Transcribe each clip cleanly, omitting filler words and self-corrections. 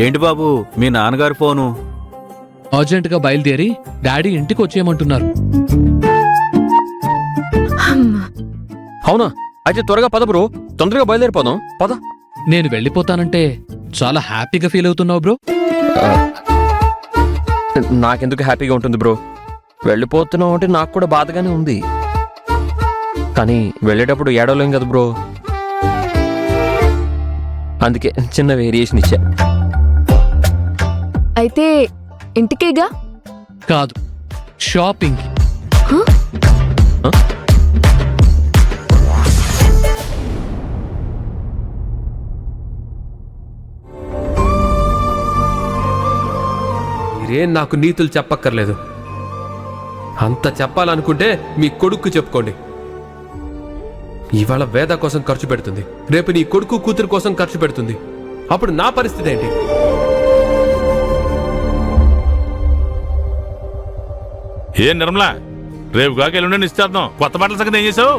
ఏంటి బాబు మీ నాన్నగారి ఫోను? అర్జెంటుగా బయలుదేరి డాడీ ఇంటికి వచ్చేయమంటున్నారు. అవునా? అయితే త్వరగా పద బ్రో, తొందరగా బయలుదేరిపోదాం. పద. నేను వెళ్ళిపోతానంటే చాలా హ్యాపీగా ఫీల్ అవుతున్నావు బ్రో. నాకెందుకు హ్యాపీగా ఉంటుంది బ్రో? వెళ్ళిపోతున్నావు అంటే నాకు కూడా బాధగానే ఉంది, కానీ వెళ్ళేటప్పుడు ఏడవలేం కదా బ్రో, అందుకే చిన్న వేరియేషన్ ఇచ్చా. అయితే ఇంటికేగా? కాదు, షాపింగ్. మీరేం నాకు నీతులు చెప్పక్కర్లేదు. అంత చెప్పాలనుకుంటే మీ కొడుకు చెప్పుకోండి. ఇవాళ వేద కోసం ఖర్చు పెడుతుంది, రేపు నీ కొడుకు కూతురు కోసం ఖర్చు పెడుతుంది. అప్పుడు నా పరిస్థితి ఏంటి? ఏం నిర్మలా, రేపు కాక ఎల్లుండి నిశ్చితార్థం. కొత్త బట్టల సంగతి ఏం చేసావు?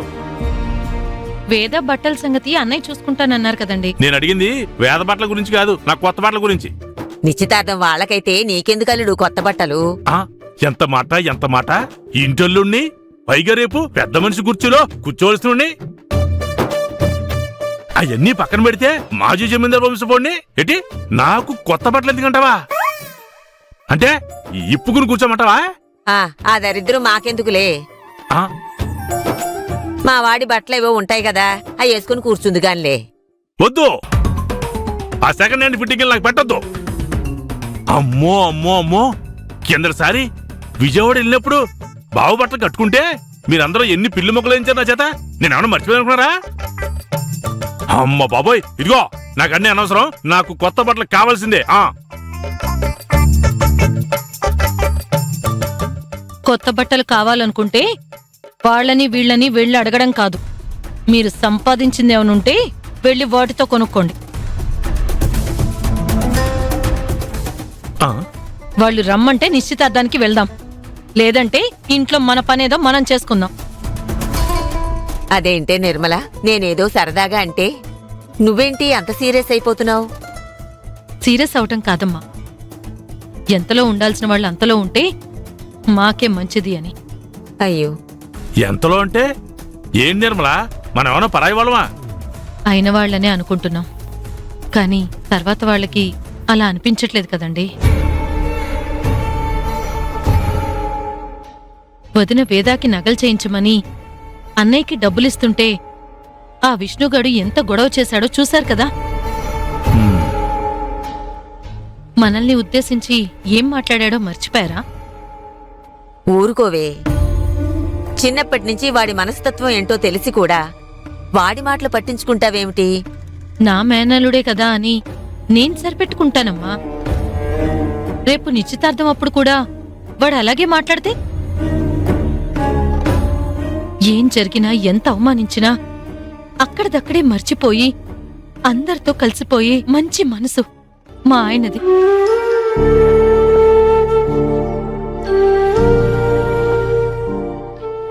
వేద బట్టల సంగతి అన్నయ్య చూసుకుంటానన్నారు కదండి. నేను అడిగింది వేద బట్టల గురించి కాదు, నాకు కొత్త బట్టల గురించి. నిశ్చితార్థం వాళ్ళకైతే నీకెందుకల్లుడు కొత్త బట్టలు? ఎంత మాట ఎంత మాట! ఇంటల్లుణ్ణి, పైగా రేపు పెద్ద మనిషి కుర్చీలో కూర్చోవలసిన అవన్నీ పక్కన పెడితే మాజీ జమీందారు వంశపోడిని ఎటి నాకు కొత్త బట్టలు ఎందుకంటావా? అంటే ఇప్పుకుని కూర్చోమంటావా? ఆ దరిద్రం మాకెందుకులే, మా వాడి బట్టలు ఏవో ఉంటాయి కదా, అవి వేసుకుని కూర్చుంది గానిలే. వద్దు, ఆ సెకండ్ హ్యాండ్ ఫిట్టింగ్ నాకు పెట్టద్దు. అమ్మో అమ్మో అమ్మో, కిందసారి విజయవాడ వెళ్ళినప్పుడు బావు బట్టలు కట్టుకుంటే మీరందరూ ఎన్ని పిల్లి మొక్కలు వేయించారు నా చేత. నేనేమన్నా మర్చిపోయానుకున్నారా? అమ్మ బాబోయ్, ఇదిగో నాకు అన్ని అనవసరం, నాకు కొత్త బట్టలు కావాల్సిందే. కొత్త బట్టలు కావాలనుకుంటే వాళ్ళని వీళ్ళని వెళ్ళి అడగడం కాదు, మీరు సంపాదించిందేమనుంటే వెళ్ళి వాటితో కొనుక్కోండి. వాళ్ళు రమ్మంటే నిశ్చితార్థానికి వెళ్దాం, లేదంటే ఇంట్లో మన పనేదో మనం చేసుకుందాం. అదేంటే నిర్మల, నేనేదో సరదాగా అంటే నువ్వేంటి అంత సీరియస్ అయిపోతున్నావు? సీరియస్ అవటం కాదమ్మా, ఎంతలో ఉండాల్సిన వాళ్ళు అంతలో ఉంటే మాకే మంచిది అని. అయ్యో, ఎంతలో అంటే ఏం నిర్మలా, మనం ఏమన్నా పరాయి వాళ్ళమా? అయిన వాళ్లనే అనుకుంటున్నాం, కానీ తర్వాత వాళ్ళకి అలా అనిపించట్లేదు కదండి. వదిన వేదాకి నగలు చేయించమని అన్నయ్యకి డబ్బులిస్తుంటే ఆ విష్ణుగాడు ఎంత గొడవ చేశాడో చూశారు కదా. మనల్ని ఉద్దేశించి ఏం మాట్లాడాడో మర్చిపోయారా? ఊరుకోవే, చిన్నప్పటి నుంచి వాడి మనస్తత్వం ఏంటో తెలిసి కూడా వాడి మాటలు పట్టించుకుంటావేమిటి? నా మేనలుడే కదా అని నేను సరిపెట్టుకుంటానమ్మా. రేపు నిశ్చితార్థం అప్పుడు కూడా వాడు అలాగే మాట్లాడితే? ఏం జరిగినా ఎంత అవమానించినా అక్కడిదక్కడే మర్చిపోయి అందరితో కలిసిపోయి మంచి మనసు మా ఆయనది.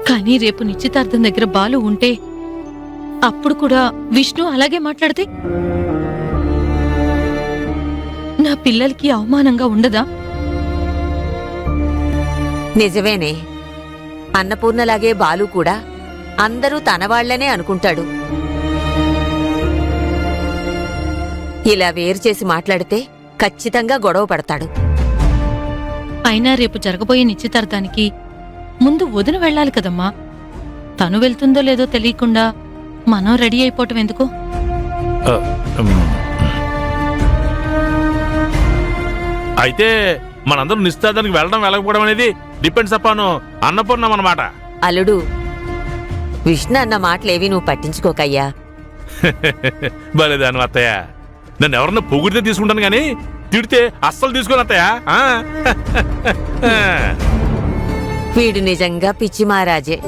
కానీ రేపు నిశ్చితార్థం దగ్గర బాలు ఉంటే అప్పుడు కూడా విష్ణు అలాగే మాట్లాడితే నా పిల్లలకి అవమానంగా ఉండదా? నిజమేనే, అన్నపూర్ణలాగే బాలు కూడా అందరూ తనవాళ్లనే అనుకుంటాడు. ఇలా వేరు చేసి మాట్లాడితే ఖచ్చితంగా గొడవ పడతాడు. అయినా రేపు జరగబోయే నిశ్చితార్థానికి ముందు వదిన వెళ్ళాలి కదమ్మా. తను వెళ్తుందో లేదో తెలియకుండా మనం రెడీ అయిపోవటం ఎందుకు? అయితే మనందరూ నిశ్చితార్థానికి వెళ్ళడం వెళ్ళకపోవడం అనేది డిపెండ్స్ అపాన్ అన్నపూర్ణం అన్నమాట. అల్లుడు, విష్ణు అన్న మాటలేవి నువ్వు పట్టించుకోకయ్యా. బలేదాను అత్తయ్య, నన్ను ఎవరన్నా పొగిడితే తీసుకుంటాను గాని తిడితే అస్సలు తీసుకోను అత్తయ్య. వీడు నిజంగా పిచ్చి మహారాజే.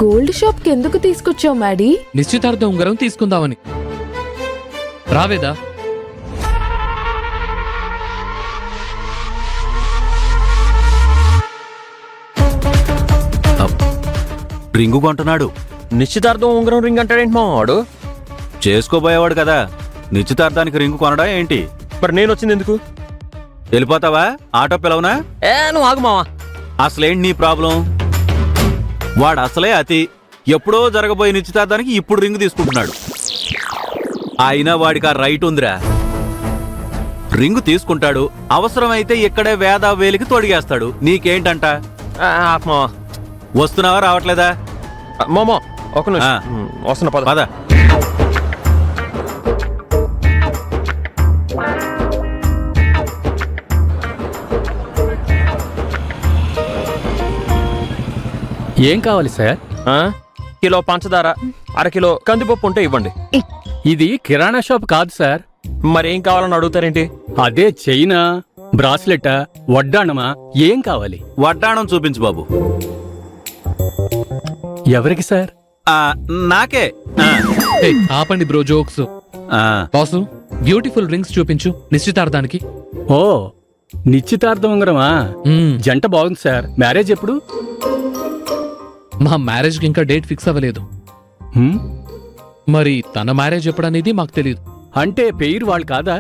గోల్డ్ షాప్ కి ఎందుకు తీసుకొచ్చావు మ్యాడీ? నిశ్చితార్థం ఉంగరం తీసుకుందామని. రావేదా, రింగు కొంటున్నాడు. నిశ్చితార్థం ఉంగరం రింగ్ అంటాడేంటి మా వాడు? చేసుకోబోయేవాడు కదా, నిశ్చితార్థానికి రింగు కొనడా ఏంటి? మరి నేను వచ్చింది ఎందుకు? వెళ్ళిపోతావా? ఆటో పిలవనా? నువ్వు ఆగు మావా. అసలేంటి నీ ప్రాబ్లం? వాడు అసలే అతి. ఎప్పుడో జరగబోయే నిశ్చితార్థానికి ఇప్పుడు రింగు తీసుకుంటున్నాడు. అయినా వాడికి ఆ రైట్ ఉందిరా. రింగు తీసుకుంటాడు, అవసరమైతే ఇక్కడే వేదా వేలికి తొడిగేస్తాడు. నీకేంటంట? ఆపు మావా. వస్తున్నావా రావట్లేదా? మామా ఒక నిమిషం. ఆ. వస్తున్నా పద. పద. ఏం కావాలి సార్? కిలో పంచదార, అరకిలో కందిపప్పు ఉంటే ఇవ్వండి. ఇది కిరాణా షాప్ కాదు సార్. మరేం కావాలని అడుగుతారేంటి? అదే చైనా, బ్రాస్లెటా, వడ్డాణమా, ఏం కావాలి? వడ్డాణం చూపించు బాబు. ఎవరికి సార్? నాకే. ఏయ్, ఆపండి బ్రో జోక్స్. ఆ, బాసు, బ్యూటిఫుల్ రింగ్స్ చూపించు నిశ్చితార్థానికి. ఓ, నిశ్చితార్థం ఉంగరమా? జంట బాగుంది సార్. మ్యారేజ్ ఎప్పుడు? మా మ్యారేజ్కి ఇంకా డేట్ ఫిక్స్ అవ్వలేదు. హ్మ్? మరి తన మ్యారేజ్ ఎప్పుడనేది మాకు తెలియదు. అంటే పెయిర్ వాళ్ళు కాదా?